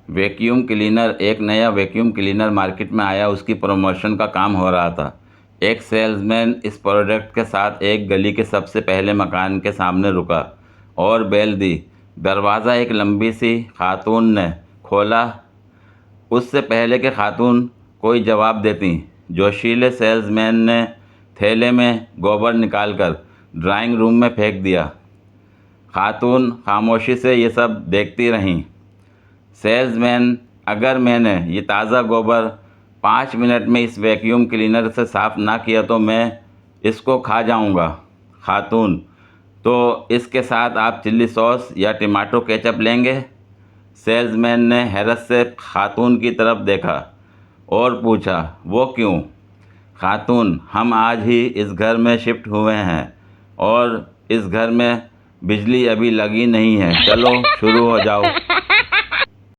Vacuum cleaner एक नया vacuum cleaner market में आया, उसकी प्रमोशन का काम हो रहा था। एक सेल्समैन इस प्रोडक्ट के साथ एक गली के सबसे पहले मकान के सामने रुका और बेल दी। दरवाज़ा एक लंबी सी खातून ने खोला। उससे पहले कि खातून कोई जवाब देती, जोशीले सेल्समैन ने थैले में गोबर निकालकर ड्राइंग रूम में फेंक दिया। खातून खामोशी से ये सब देखती रहीं। सेल्समैन, अगर मैंने ये ताज़ा गोबर 5 मिनट में इस वैक्यूम क्लीनर से साफ़ ना किया तो मैं इसको खा जाऊंगा। खातून, तो इसके साथ आप चिल्ली सॉस या टमाटो केचप लेंगे? सेल्समैन ने हैरत से खातून की तरफ देखा और पूछा, वो क्यों? खातून, हम आज ही इस घर में शिफ्ट हुए हैं और इस घर में बिजली अभी लगी नहीं है। चलो शुरू हो जाओ।